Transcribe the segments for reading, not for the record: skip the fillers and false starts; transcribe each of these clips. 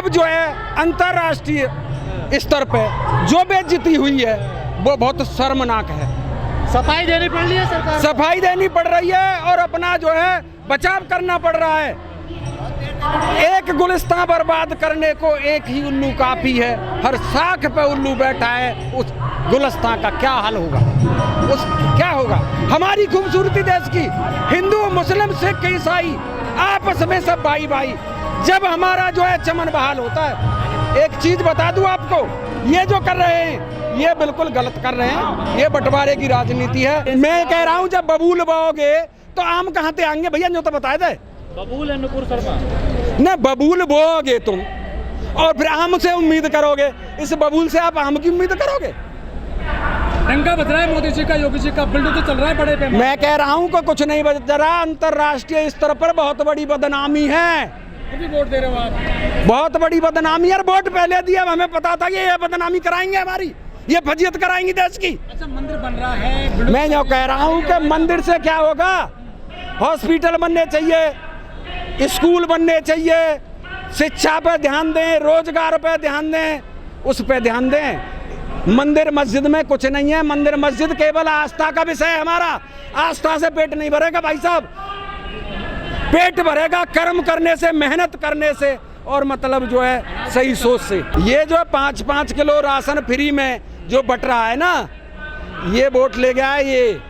अब जो है अंतर्राष्ट्रीय स्तर पे जो बेइज्जती हुई है वो बहुत शर्मनाक है। सफाई देनी पड़ रही है सरकार, सफाई देनी पड़ रही है और अपना जो है बचाव करना पड़ रहा है। एक गुलिस्तान बर्बाद करने को एक ही उल्लू काफी है। हर शाख पे उल्लू बैठा है, उस गुलिस्तान का क्या हाल होगा, उस क्या होगा। हमारी खूबसूरती देश की, हिंदू मुस्लिम सिख ईसाई आपस में सब भाई भाई, जब हमारा जो है चमन बहाल होता है। एक चीज बता दूं आपको, ये जो कर रहे हैं ये बिल्कुल गलत कर रहे हैं, ये बंटवारे की राजनीति है। मैं कह रहा हूं जब बबूल बोओगे तो आम कहाँ से आएंगे भैया, जो तो बताए थे। बबूल है नुपुर शर्मा, न बबूल बोओगे तुम और फिर आम से उम्मीद करोगे, इस बबूल से आप आम की उम्मीद करोगे। डंका बज रहा है मोदी जी का, योगी जी का, बिल्डू तो चल रहा है बड़े पे। मैं कह रहा हूं कि कुछ नहीं बज रहा, अंतर्राष्ट्रीय स्तर पर बहुत बड़ी बदनामी है। भी वोट दे रहे हो आप, बहुत बड़ी बदनामी है। वोट पहले दिया, हमें पता था कि ये बदनामी कराएंगे हमारी, ये फजीयत कराएंगी देश की। अच्छा मंदिर बन रहा है, मैं जो कह रहा हूं कि मंदिर से क्या होगा, हॉस्पिटल बनने चाहिए, स्कूल बनने चाहिए, शिक्षा पे ध्यान दें, रोजगार पे ध्यान दें, उस पे ध्यान दें। मंदिर मस्जिद में कुछ नहीं है। मंदिर मस्जिद केवल आस्था का विषय है हमारा। आस्था से पेट नहीं भरेगा भाई साहब, पेट भरेगा कर्म करने से, मेहनत करने से और मतलब जो है सही सोच से। ये जो 5-5 किलो राशन फ्री में जो बट रहा है ना, ये वोट ले गया है ये,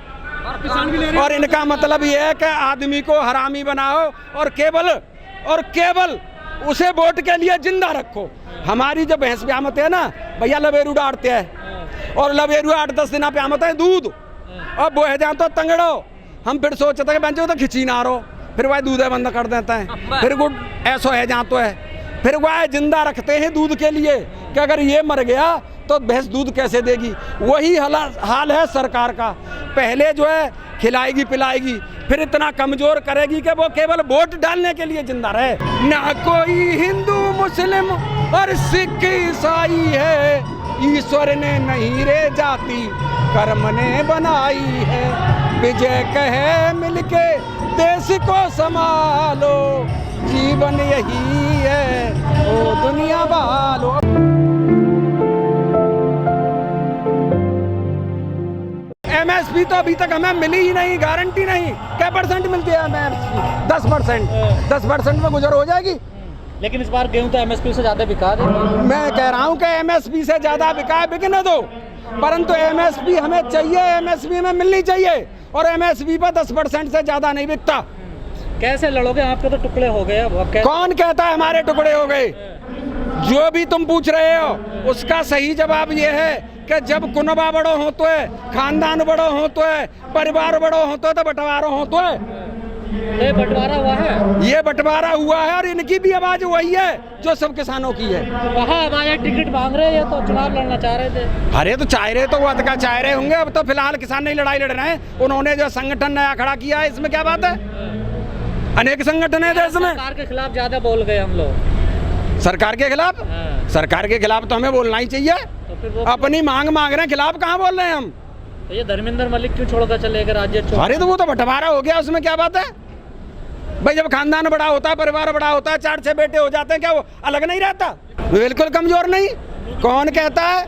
और इनका मतलब ये है कि आदमी को हरामी बनाओ और केवल उसे वोट के लिए जिंदा रखो। हमारी जब भैंस ब्यामत है ना भैया, लवेरू डांटते हैं और लवेरू 8-10 दिन पे आमत है दूध, और बोहे जाए तो तंगड़ो। हम फिर सोचते हैं कि तो खिंची ना रहो, फिर वह दूध बंद कर देता है, फिर गुड ऐसा है जहाँ तो है, फिर वह जिंदा रखते हैं दूध के लिए कि अगर ये मर गया तो भैंस दूध कैसे देगी। वही हाल है सरकार का, पहले जो है खिलाएगी पिलाएगी, फिर इतना कमजोर करेगी कि वो केवल वोट डालने के लिए जिंदा रहे। ना कोई हिंदू मुस्लिम और सिख ईसाई है, ईश्वर ने नहीं रे जाति कर्म ने बनाई है। विजय कहे मिलके देश को संभालो, जीवन यही है ओ दुनिया वालों। एमएसपी तो अभी तक हमें मिली ही नहीं, गारंटी नहीं। क्या % मिलती है एमएसपी? 10%। 10% में गुजर हो जाएगी। लेकिन इस बार गेहूं तो एमएसपी से ज्यादा बिका है। मैं कह रहा हूं कि एमएसपी से ज्यादा बिका है, बिकने दो, परंतु एमएसपी हमें चाहिए, एमएसपी हमें मिलनी चाहिए, और एमएसपी पर 10% से ज्यादा नहीं बिकता। कैसे लड़ोगे? आपके तो टुकड़े हो गए। अब कौन कहता है हमारे टुकड़े हो गए? जो भी तुम पूछ रहे हो उसका सही जवाब ये है कि जब कुनबा बड़ो हो तो है, खानदान बड़ो हो तो है, परिवार बड़ो हो तो है, तो बंटवारा हो तो है। ये बंटवारा हुआ है, ये बंटवारा हुआ है, और इनकी भी आवाज वही है जो सब किसानों की है। कहाँ हमारे टिकट मांग रहे हैं, तो चुनाव लड़ना चाह रहे थे। अरे तो चाह रहे तो वो अधका चाह रहे होंगे। अब तो फिलहाल किसान नहीं लड़ाई लड़ रहे हैं, उन्होंने जो संगठन नया खड़ा किया है, इसमें क्या बात है? अनेक संगठन है देश में। सरकार के खिलाफ ज्यादा बोल गए हम लोग। सरकार के खिलाफ? सरकार के खिलाफ तो हमें बोलना ही चाहिए। तो फिर वो अपनी मांग मांग रहे हैं, खिलाफ कहाँ बोल रहे हैं हम? तो ये धर्मेंद्र मलिक क्यों छोड़कर चले गए राज्य छोड़? अरे तो वो तो बंटवारा हो गया, उसमें क्या बात है भाई? जब खानदान बड़ा होता है, परिवार बड़ा होता है, 4-6 बेटे हो जाते हैं, क्या वो अलग नहीं रहता? बिल्कुल कमजोर नहीं। कौन कहता है?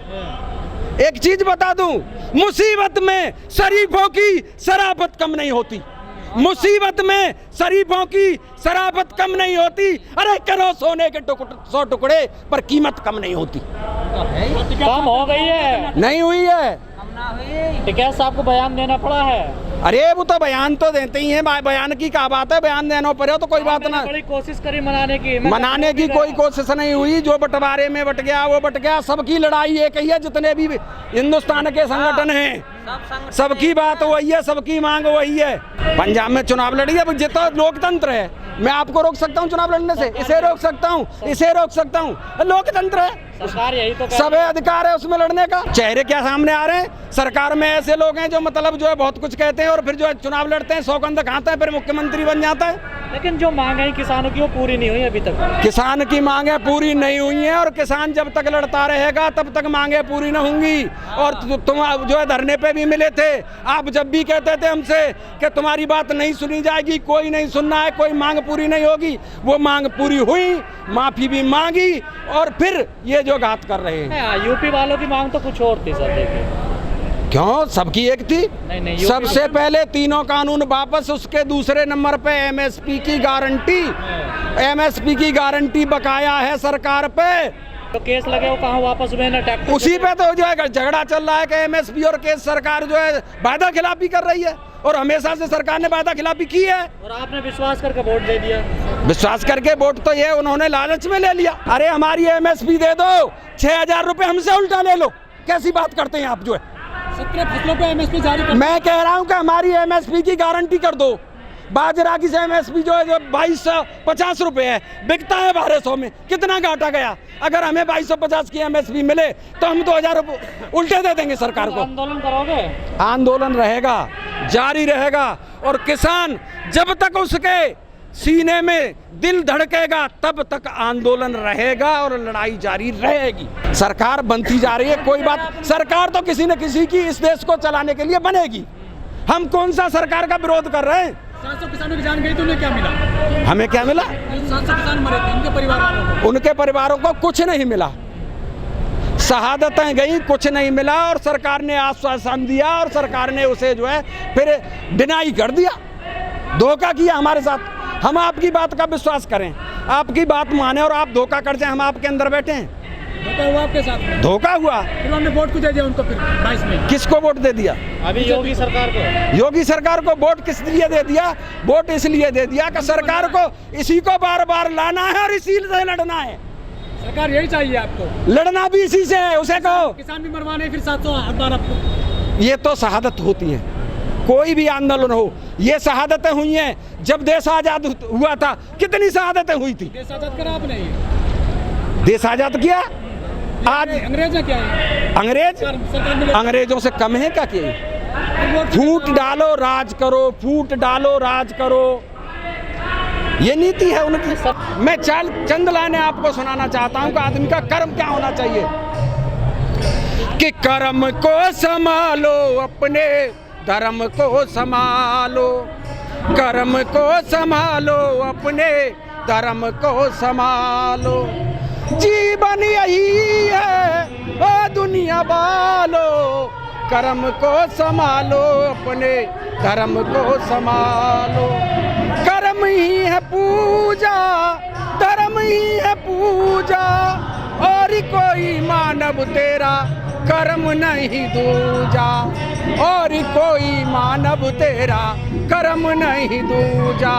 एक चीज बता दूं, मुसीबत में शरीफों की शराफत कम नहीं होती। मुसीबत में शरीफों की शराफत कम नहीं होती। अरे करो सोने के 100 टुकड़े पर कीमत कम नहीं होती। कम हो गई है? नहीं हुई है। टिकैत साहब को बयान देना पड़ा है। अरे वो तो बयान तो देते ही हैं, बयान की क्या बात है? बयान देना पड़े तो कोई बात ना। बड़ी कोशिश करी मनाने की, मनाने की कोई कोशिश नहीं हुई। जो बंटवारे में बट गया वो बट गया। सबकी लड़ाई एक ही है, जितने भी हिंदुस्तान के संगठन हैं, सबकी बात वही है, सबकी मांग वही है। पंजाब में चुनाव लड़ी, अब जितना लोकतंत्र है, मैं आपको रोक सकता हूँ चुनाव लड़ने से? इसे रोक सकता हूँ, इसे रोक सकता हूँ, लोकतंत्र है। सरकार यही तो सब अधिकार है उसमें लड़ने का। चेहरे क्या सामने आ रहे हैं? सरकार में ऐसे लोग हैं जो मतलब जो है बहुत कुछ कहते हैं और फिर जो है चुनाव लड़ते हैं, सौगंध खाते हैं, फिर मुख्यमंत्री बन जाता है। लेकिन जो मांग है किसानों की वो पूरी नहीं हुई अभी तक। किसान की मांगे पूरी नहीं हुई हैं और किसान जब तक लड़ता रहेगा तब तक मांगे पूरी न होंगी। और तुम जो है धरने पे भी मिले थे, आप जब भी कहते थे हमसे कि तुम्हारी बात नहीं सुनी जाएगी, कोई नहीं सुनना है, कोई मांग पूरी नहीं होगी, वो मांग पूरी हुई, माफी भी मांगी और फिर ये जो घात कर रहे हैं। यूपी वालों की मांग तो कुछ और थी सर, देखिए। क्यों? सबकी एक थी। नहीं, सबसे पहले तीनों कानून वापस, उसके दूसरे नंबर पे एमएसपी की गारंटी। एमएसपी की गारंटी बकाया है सरकार पे। तो केस लगे वो कहाँ वापस हुए ना? ट्रैक्टर उसी पे तो जो है झगड़ा चल रहा है कि एमएसपी और केस सरकार जो है वादा खिलाफी कर रही है और हमेशा से सरकार ने वादा खिलाफी की है। और आपने विश्वास करके वोट दे दिया। विश्वास करके वोट तो ये उन्होंने लालच में ले लिया। अरे हमारी एमएसपी दे दो, 6,000 रुपए हमसे उल्टा ले लो, कैसी बात करते हैं आप? जो है 17 फसलों पे एमएसपी जारी कर। मैं कह रहा हूं कि हमारी एमएसपी की गारंटी कर दो। बाजरा की एमएसपी जो है 2250 रुपए है, बिकता है 1200 में, कितना घाटा गया? अगर हमें 2250 की एमएसपी मिले तो हम 2000 उल्टे दे देंगे सरकार को। आंदोलन करोगे? आंदोलन रहेगा, जारी रहेगा और किसान जब तक उसके सीने में दिल धड़केगा तब तक आंदोलन रहेगा और लड़ाई जारी रहेगी। सरकार बनती जा रही है, कोई बात, सरकार तो किसी न किसी की इस देश को चलाने के लिए बनेगी। हम कौन सा सरकार का विरोध कर रहे हैं? 700 किसानों की जान गई तो उन्हें क्या मिला? हमें क्या मिला? 700 किसान मरे थे, उनके परिवार वालों को। उनके परिवारों को कुछ नहीं मिला, शहादतें गई, कुछ नहीं मिला और सरकार ने आश्वासन दिया और सरकार ने उसे जो है फिर डिनाई कर दिया, धोखा किया हमारे साथ। हम आपकी बात का विश्वास करें, आपकी बात माने और आप धोखा कर जाए, हम आपके अंदर बैठे हैं। धोखा हुआ आपके साथ में? धोखा हुआ। फिर हमने वोट को दे दिया उनको, फिर 22 में। किसको वोट दे दिया? अभी योगी सरकार को। योगी सरकार को वोट किस लिए दे दिया? वोट इसलिए दे दिया कि सरकार को इसी को बार बार लाना है और इसी से लड़ना है। सरकार यही चाहिए आपको, लड़ना भी इसी से है। उसे कहो किसान भी मरवाने, फिर 700 बार आपको। ये तो शहादत होती है, कोई भी आंदोलन हो, ये शहादतें हुई हैं। जब देश आजाद हुआ था कितनी शहादतें हुई थी? देश आजाद करा आपने? देश आजाद किया। आज अंग्रेज ने क्या है? अंग्रेजों से कम है क्या? किए फूट डालो राज करो, फूट डालो राज करो, ये नीति है उनकी। मैं चंद लाइनें आपको सुनाना चाहता हूं कि आदमी का कर्म क्या होना चाहिए। कि कर्म को संभालो, अपने धर्म को संभालो, कर्म को संभालो, अपने धर्म को संभालो। जीवन यही है ओ दुनिया वालों, कर्म को संभालो, अपने धर्म को संभालो। कर्म ही है पूजा, धर्म ही है पूजा, और कोई मानव तेरा कर्म नहीं दूजा, और कोई मानव तेरा कर्म नहीं दूजा।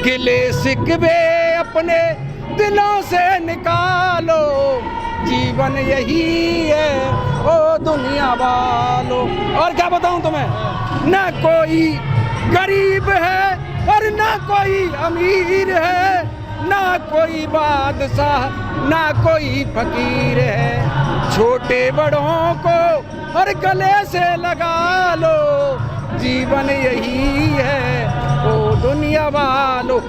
गिले शिकवे अपने दिलों से निकालो, जीवन यही है ओ दुनिया वालों। और क्या बताऊं तुम्हें, न कोई गरीब है और न कोई अमीर है, ना कोई बादशाह ना कोई फकीर है। छोटे बड़ों को और गले से लगा लो, जीवन यही है ओ दुनिया वालों।